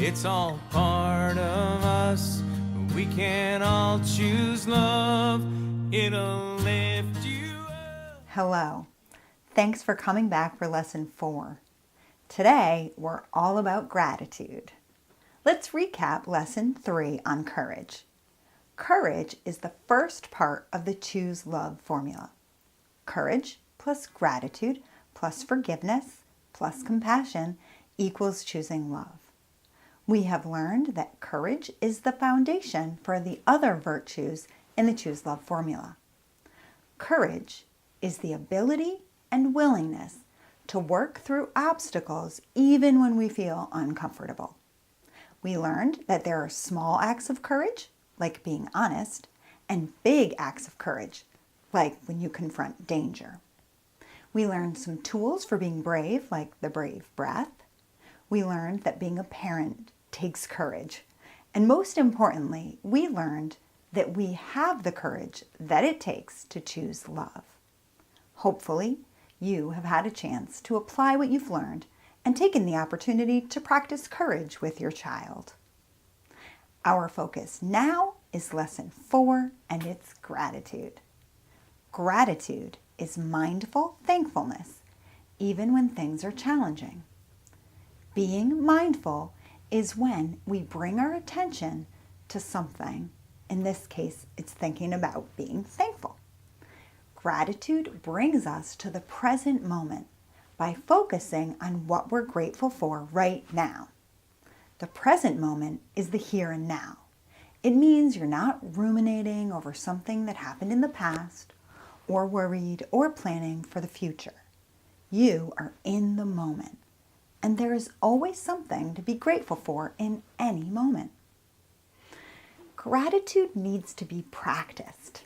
It's all part of us. We can all choose love. It'll lift you up. Hello. Thanks for coming back for lesson 4. Today, we're all about gratitude. Let's recap lesson 3 on courage. Courage is the first part of the Choose Love formula. Courage plus gratitude plus forgiveness plus compassion equals choosing love. We have learned that courage is the foundation for the other virtues in the Choose Love formula. Courage is the ability and willingness to work through obstacles even when we feel uncomfortable. We learned that there are small acts of courage, like being honest, and big acts of courage, like when you confront danger. We learned some tools for being brave, like the brave breath. We learned that being a parent takes courage. And most importantly, we learned that we have the courage that it takes to choose love. Hopefully, you have had a chance to apply what you've learned and taken the opportunity to practice courage with your child. Our focus now is lesson 4, and it's gratitude. Gratitude is mindful thankfulness, even when things are challenging. Being mindful is when we bring our attention to something. In this case, it's thinking about being thankful. Gratitude brings us to the present moment by focusing on what we're grateful for right now. The present moment is the here and now. It means you're not ruminating over something that happened in the past or worried or planning for the future. You are in the moment. And there is always something to be grateful for in any moment. Gratitude needs to be practiced.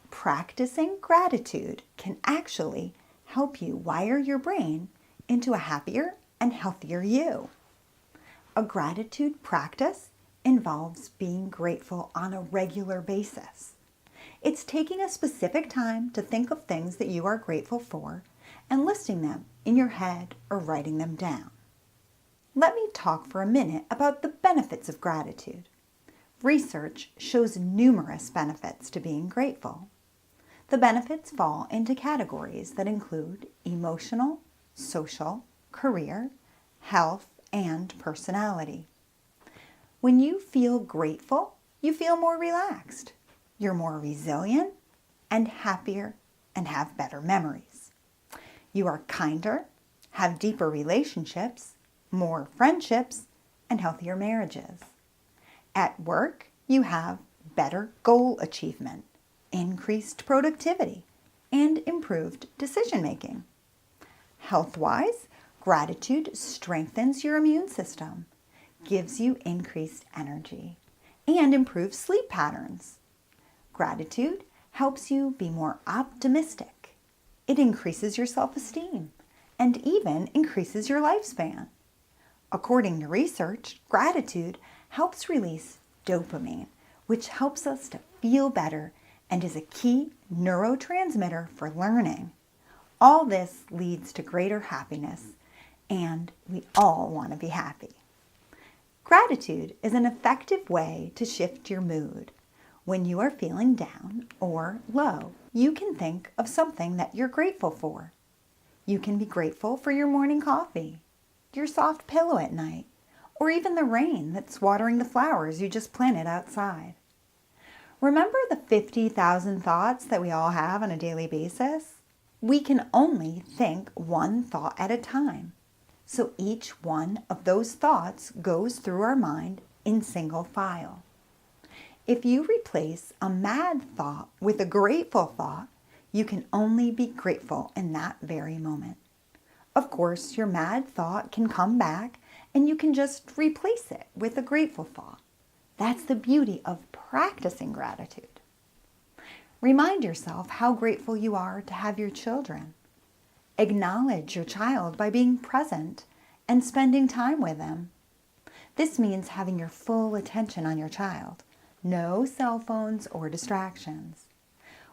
Practicing gratitude can actually help you wire your brain into a happier and healthier you. A gratitude practice involves being grateful on a regular basis. It's taking a specific time to think of things that you are grateful for and listing them in your head or writing them down. Let me talk for a minute about the benefits of gratitude. Research shows numerous benefits to being grateful. The benefits fall into categories that include emotional, social, career, health, and personality. When you feel grateful, you feel more relaxed. You're more resilient and happier and have better memories. You are kinder, have deeper relationships, more friendships, and healthier marriages. At work, you have better goal achievement, increased productivity, and improved decision-making. Health-wise, gratitude strengthens your immune system, gives you increased energy, and improves sleep patterns. Gratitude helps you be more optimistic. It increases your self-esteem and even increases your lifespan. According to research, gratitude helps release dopamine, which helps us to feel better and is a key neurotransmitter for learning. All this leads to greater happiness, and we all want to be happy. Gratitude is an effective way to shift your mood. When you are feeling down or low, you can think of something that you're grateful for. You can be grateful for your morning coffee, your soft pillow at night, or even the rain that's watering the flowers you just planted outside. Remember the 50,000 thoughts that we all have on a daily basis? We can only think one thought at a time. So each one of those thoughts goes through our mind in single file. If you replace a mad thought with a grateful thought, you can only be grateful in that very moment. Of course, your mad thought can come back and you can just replace it with a grateful thought. That's the beauty of practicing gratitude. Remind yourself how grateful you are to have your children. Acknowledge your child by being present and spending time with them. This means having your full attention on your child. No cell phones or distractions.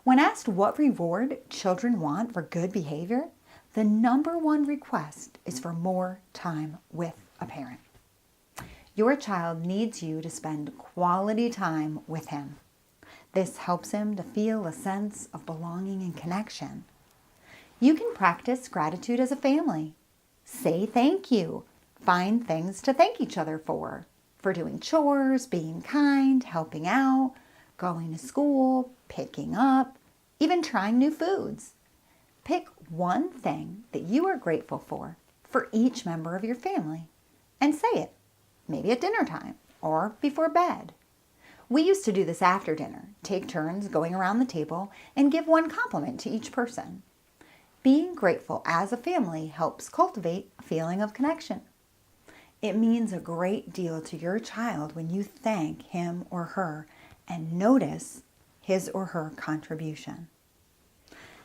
When asked what reward children want for good behavior, the number one request is for more time with a parent. Your child needs you to spend quality time with him. This helps him to feel a sense of belonging and connection. You can practice gratitude as a family. Say thank you. Find things to thank each other for doing chores, being kind, helping out, going to school, picking up, even trying new foods. Pick one thing that you are grateful for each member of your family and say it, maybe at dinner time or before bed. We used to do this after dinner, take turns going around the table and give one compliment to each person. Being grateful as a family helps cultivate a feeling of connection. It means a great deal to your child when you thank him or her and notice his or her contribution.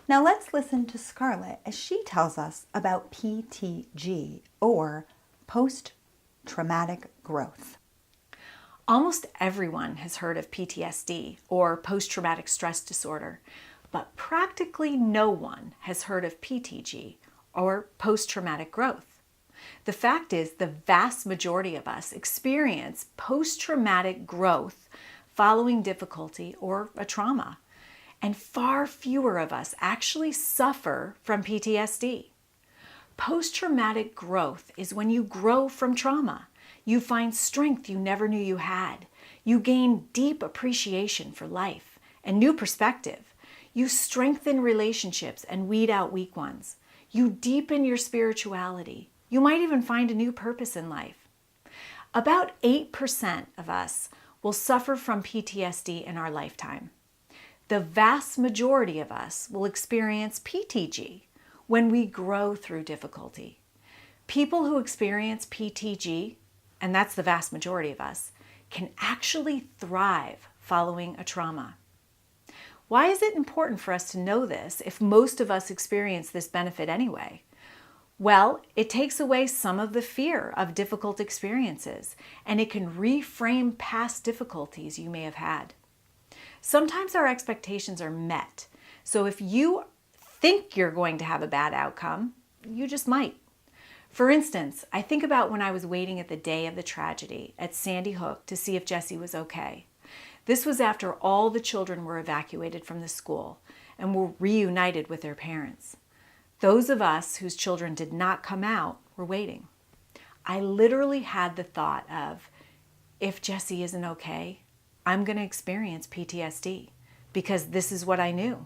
Now let's listen to Scarlett as she tells us about PTG, or post-traumatic growth. Almost everyone has heard of PTSD, or post-traumatic stress disorder, but practically no one has heard of PTG, or post-traumatic growth. The fact is, the vast majority of us experience post-traumatic growth following difficulty or a trauma, and far fewer of us actually suffer from PTSD. Post-traumatic growth is when you grow from trauma. You find strength you never knew you had. You gain deep appreciation for life and new perspective. You strengthen relationships and weed out weak ones. You deepen your spirituality. You might even find a new purpose in life. About 8% of us will suffer from PTSD in our lifetime. The vast majority of us will experience PTG when we grow through difficulty. People who experience PTG, and that's the vast majority of us, can actually thrive following a trauma. Why is it important for us to know this if most of us experience this benefit anyway? Well, it takes away some of the fear of difficult experiences, and it can reframe past difficulties you may have had. Sometimes our expectations are met, so if you think you're going to have a bad outcome, you just might. For instance, I think about when I was waiting at the day of the tragedy at Sandy Hook to see if Jessie was okay. This was after all the children were evacuated from the school and were reunited with their parents. Those of us whose children did not come out were waiting. I literally had the thought of, if Jessie isn't okay, I'm going to experience PTSD because this is what I knew.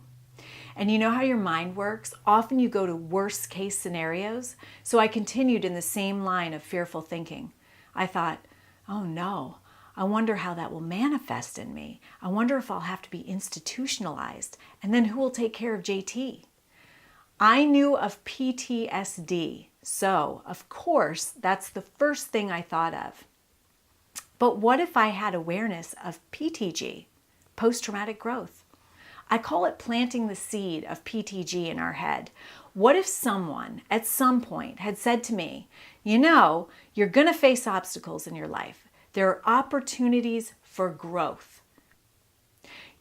And you know how your mind works? Often you go to worst case scenarios. So I continued in the same line of fearful thinking. I thought, oh no, I wonder how that will manifest in me. I wonder if I'll have to be institutionalized. And then who will take care of JT? I knew of PTSD, so of course that's the first thing I thought of. But what if I had awareness of PTG, post-traumatic growth? I call it planting the seed of PTG in our head. What if someone at some point had said to me, you know, you're going to face obstacles in your life. There are opportunities for growth.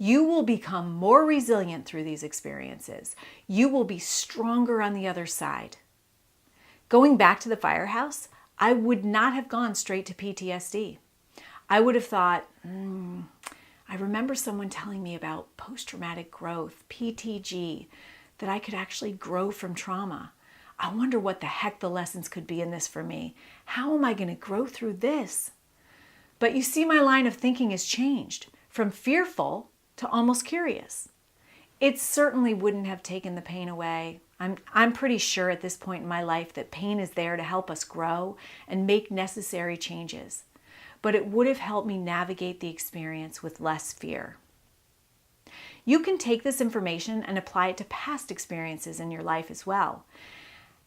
You will become more resilient through these experiences. You will be stronger on the other side. Going back to the firehouse, I would not have gone straight to PTSD. I would have thought, I remember someone telling me about post-traumatic growth, PTG, that I could actually grow from trauma. I wonder what the heck the lessons could be in this for me. How am I going to grow through this? But you see, my line of thinking has changed from fearful to almost curious. It certainly wouldn't have taken the pain away. I'm pretty sure at this point in my life that pain is there to help us grow and make necessary changes. But it would have helped me navigate the experience with less fear. You can take this information and apply it to past experiences in your life as well.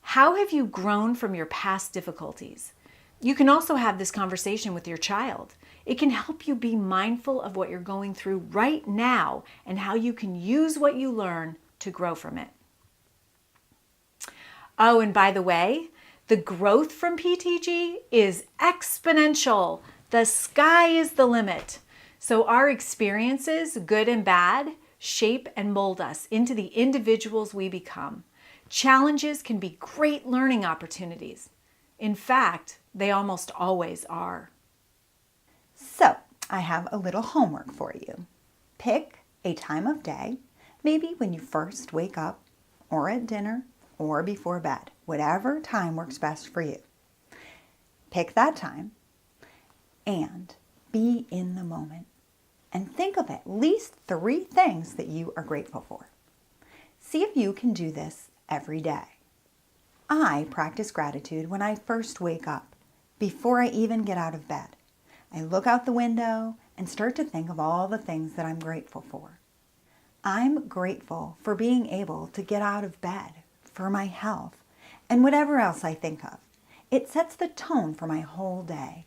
How have you grown from your past difficulties? You can also have this conversation with your child. It can help you be mindful of what you're going through right now and how you can use what you learn to grow from it. Oh, and by the way, the growth from PTG is exponential. The sky is the limit. So our experiences, good and bad, shape and mold us into the individuals we become. Challenges can be great learning opportunities. In fact, they almost always are. So, I have a little homework for you. Pick a time of day, maybe when you first wake up, or at dinner, or before bed, whatever time works best for you. Pick that time and be in the moment and think of at least 3 things that you are grateful for. See if you can do this every day. I practice gratitude when I first wake up, before I even get out of bed. I look out the window and start to think of all the things that I'm grateful for. I'm grateful for being able to get out of bed, for my health, and whatever else I think of. It sets the tone for my whole day,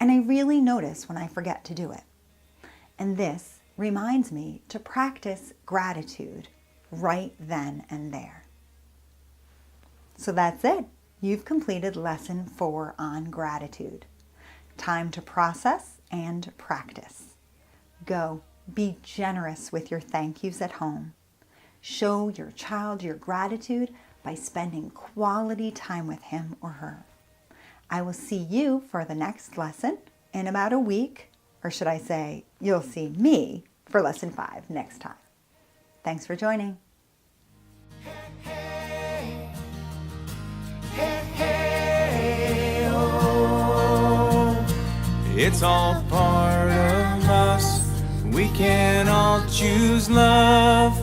and I really notice when I forget to do it. And this reminds me to practice gratitude right then and there. So that's it. You've completed lesson 4 on gratitude. Time to process and practice. Go, be generous with your thank yous at home. Show your child your gratitude by spending quality time with him or her. I will see you for the next lesson in about a week, or should I say, you'll see me for lesson 5 next time. Thanks for joining. It's all part of us. We can all choose love